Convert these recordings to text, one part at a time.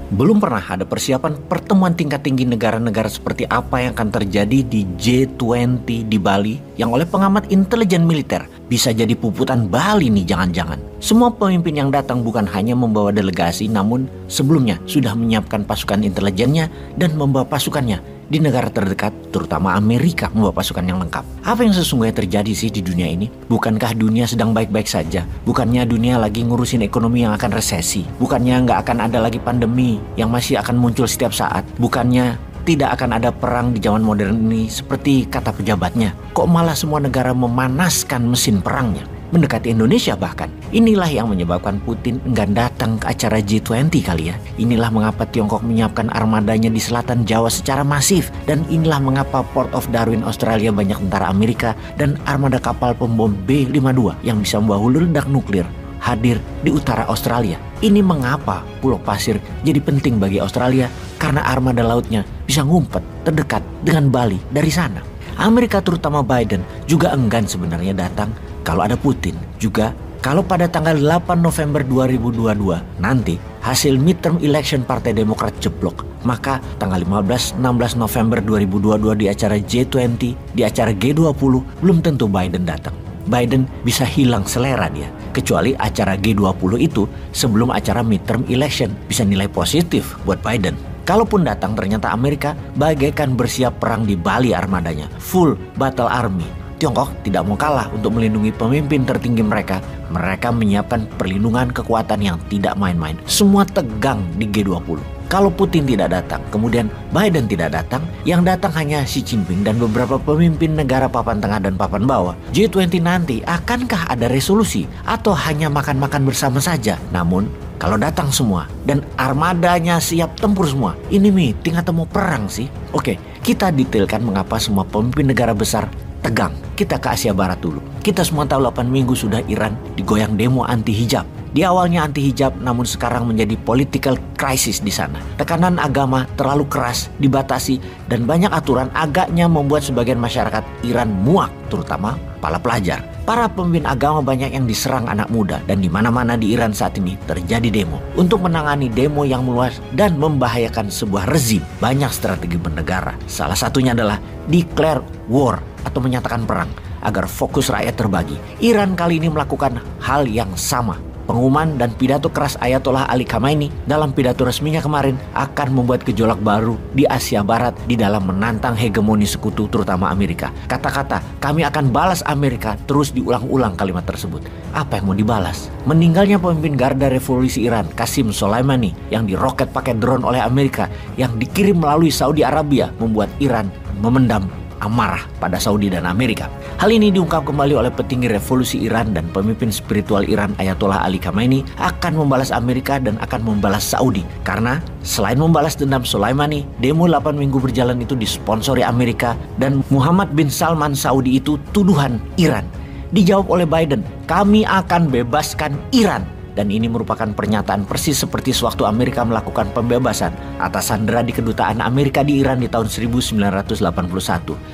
Belum pernah ada persiapan pertemuan tingkat tinggi negara-negara seperti apa yang akan terjadi di G20 di Bali yang oleh pengamat intelijen militer bisa jadi puputan Bali nih jangan-jangan. Semua pemimpin yang datang bukan hanya membawa delegasi namun sebelumnya sudah menyiapkan pasukan intelijennya dan membawa pasukannya di negara terdekat, terutama Amerika membawa pasukan yang lengkap. Apa yang sesungguhnya terjadi sih di dunia ini? Bukankah dunia sedang baik-baik saja? Bukannya dunia lagi ngurusin ekonomi yang akan resesi? Bukannya nggak akan ada lagi pandemi yang masih akan muncul setiap saat? Bukannya tidak akan ada perang di zaman modern ini seperti kata pejabatnya? Kok malah semua negara memanaskan mesin perangnya? Mendekati Indonesia bahkan. Inilah yang menyebabkan Putin enggan datang ke acara G20 kali ya. Inilah mengapa Tiongkok menyiapkan armadanya di selatan Jawa secara masif. Dan inilah mengapa Port of Darwin, Australia banyak tentara Amerika dan armada kapal pembom B-52 yang bisa membawa hulu ledak nuklir hadir di utara Australia. Ini mengapa Pulau Pasir jadi penting bagi Australia karena armada lautnya bisa ngumpet terdekat dengan Bali dari sana. Amerika terutama Biden juga enggan sebenarnya datang kalau ada Putin. Juga kalau pada tanggal 8 November 2022 nanti hasil midterm election Partai Demokrat jeblok, maka tanggal 15-16 November 2022 di acara G20, di acara G20 belum tentu Biden datang. Biden bisa hilang selera dia. Kecuali acara G20 itu sebelum acara midterm election bisa nilai positif buat Biden. Kalaupun datang ternyata Amerika bagaikan bersiap perang di Bali armadanya. Full battle army. Tiongkok tidak mau kalah untuk melindungi pemimpin tertinggi mereka. Mereka menyiapkan perlindungan kekuatan yang tidak main-main. Semua tegang di G20. Kalau Putin tidak datang, kemudian Biden tidak datang, yang datang hanya Xi Jinping dan beberapa pemimpin negara papan tengah dan papan bawah. G20 nanti akankah ada resolusi atau hanya makan-makan bersama saja? Namun, kalau datang semua dan armadanya siap tempur semua, ini meeting atau mau perang sih? Oke, kita detailkan mengapa semua pemimpin negara besar tegang. Kita ke Asia Barat dulu. Kita semua tahu 8 minggu sudah Iran digoyang demo anti-hijab. Di awalnya anti-hijab namun sekarang menjadi political crisis di sana. Tekanan agama terlalu keras, dibatasi, dan banyak aturan agaknya membuat sebagian masyarakat Iran muak, terutama para pelajar. Para pemimpin agama banyak yang diserang anak muda dan di mana-mana di Iran saat ini terjadi demo. Untuk menangani demo yang meluas dan membahayakan sebuah rezim, banyak strategi bernegara. Salah satunya adalah declare war atau menyatakan perang agar fokus rakyat terbagi. Iran kali ini melakukan hal yang sama. Pengumuman dan pidato keras Ayatollah Ali Khamenei dalam pidato resminya kemarin akan membuat gejolak baru di Asia Barat di dalam menantang hegemoni sekutu terutama Amerika. Kata-kata kami akan balas Amerika terus diulang-ulang kalimat tersebut. Apa yang mau dibalas? Meninggalnya pemimpin Garda Revolusi Iran Qasem Soleimani yang diroket pakai drone oleh Amerika yang dikirim melalui Saudi Arabia membuat Iran memendam amarah pada Saudi dan Amerika. Hal ini diungkap kembali oleh petinggi revolusi Iran dan pemimpin spiritual Iran Ayatollah Ali Khamenei akan membalas Amerika dan akan membalas Saudi. Karena selain membalas dendam Soleimani, demo 8 minggu berjalan itu disponsori Amerika dan Muhammad bin Salman Saudi itu tuduhan Iran. Dijawab oleh Biden, kami akan bebaskan Iran. Dan ini merupakan pernyataan persis seperti sewaktu Amerika melakukan pembebasan atas sandera di kedutaan Amerika di Iran di tahun 1981.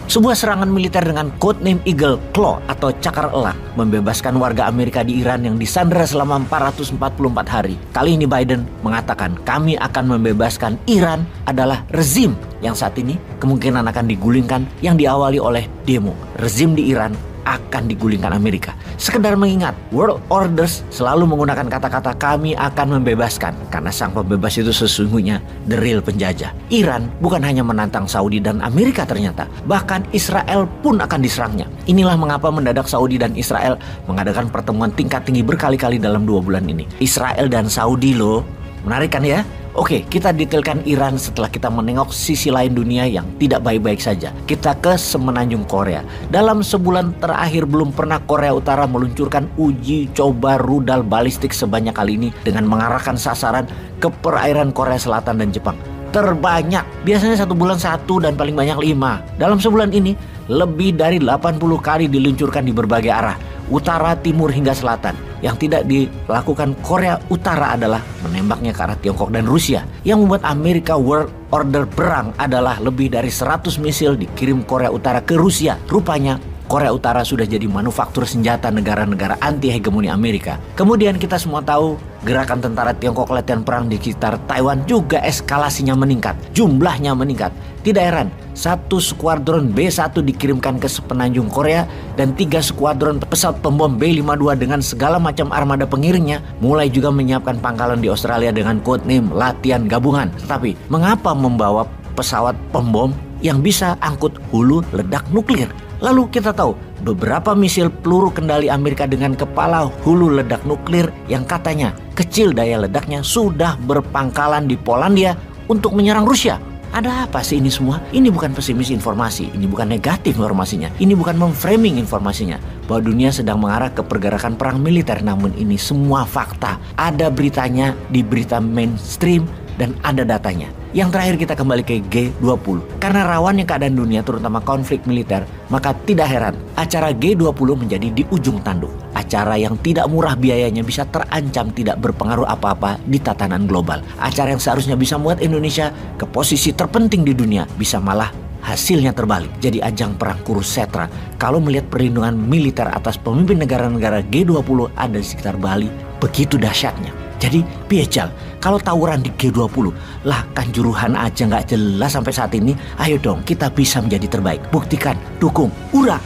Sebuah serangan militer dengan codename Eagle Claw atau cakar elang membebaskan warga Amerika di Iran yang disandera selama 444 hari. Kali ini Biden mengatakan kami akan membebaskan Iran adalah rezim yang saat ini kemungkinan akan digulingkan yang diawali oleh demo. Rezim di Iran akan digulingkan Amerika. Sekedar mengingat, world orders selalu menggunakan kata-kata kami akan membebaskan karena sang pembebas itu sesungguhnya the real penjajah. Iran bukan hanya menantang Saudi dan Amerika ternyata, bahkan Israel pun akan diserangnya. Inilah mengapa mendadak Saudi dan Israel mengadakan pertemuan tingkat tinggi berkali-kali dalam 2 bulan ini. Israel dan Saudi loh, menarik kan ya? Oke, kita detailkan Iran setelah kita menengok sisi lain dunia yang tidak baik-baik saja. Kita ke semenanjung Korea. Dalam sebulan terakhir belum pernah Korea Utara meluncurkan uji coba rudal balistik sebanyak kali ini dengan mengarahkan sasaran ke perairan Korea Selatan dan Jepang. Terbanyak, biasanya 1 bulan 1 dan paling banyak 5. Dalam sebulan ini, lebih dari 80 kali diluncurkan di berbagai arah. Utara, timur hingga selatan. Yang tidak dilakukan Korea Utara adalah menembaknya ke arah Tiongkok dan Rusia. Yang membuat Amerika World Order perang adalah lebih dari 100 misil dikirim Korea Utara ke Rusia. Rupanya Korea Utara sudah jadi manufaktur senjata negara-negara anti-hegemoni Amerika. Kemudian kita semua tahu gerakan tentara Tiongkok latihan perang di sekitar Taiwan juga eskalasinya meningkat, jumlahnya meningkat. Tidak heran, 1 skuadron B-1 dikirimkan ke semenanjung Korea dan 3 skuadron pesawat pembom B-52 dengan segala macam armada pengiringnya mulai juga menyiapkan pangkalan di Australia dengan codename latihan gabungan. Tetapi mengapa membawa pesawat pembom yang bisa angkut hulu ledak nuklir? Lalu kita tahu beberapa misil peluru kendali Amerika dengan kepala hulu ledak nuklir yang katanya kecil daya ledaknya sudah berpangkalan di Polandia untuk menyerang Rusia. Ada apa sih ini semua? Ini bukan pesimis informasi, ini bukan negatif informasinya, ini bukan memframing informasinya bahwa dunia sedang mengarah ke pergerakan perang militer. Namun ini semua fakta, ada beritanya di berita mainstream dan ada datanya. Yang terakhir kita kembali ke G20. Karena rawannya keadaan dunia terutama konflik militer, maka tidak heran acara G20 menjadi di ujung tanduk. Acara yang tidak murah biayanya bisa terancam tidak berpengaruh apa-apa di tatanan global. Acara yang seharusnya bisa membuat Indonesia ke posisi terpenting di dunia bisa malah hasilnya terbalik. Jadi ajang perang kurus setra. Kalau melihat perlindungan militer atas pemimpin negara-negara G20 ada di sekitar Bali, begitu dahsyatnya. Jadi piejal, kalau tawuran di G20 lah Kanjuruhan aja nggak jelas sampai saat ini. Ayo dong kita bisa menjadi terbaik. Buktikan, dukung, hurra!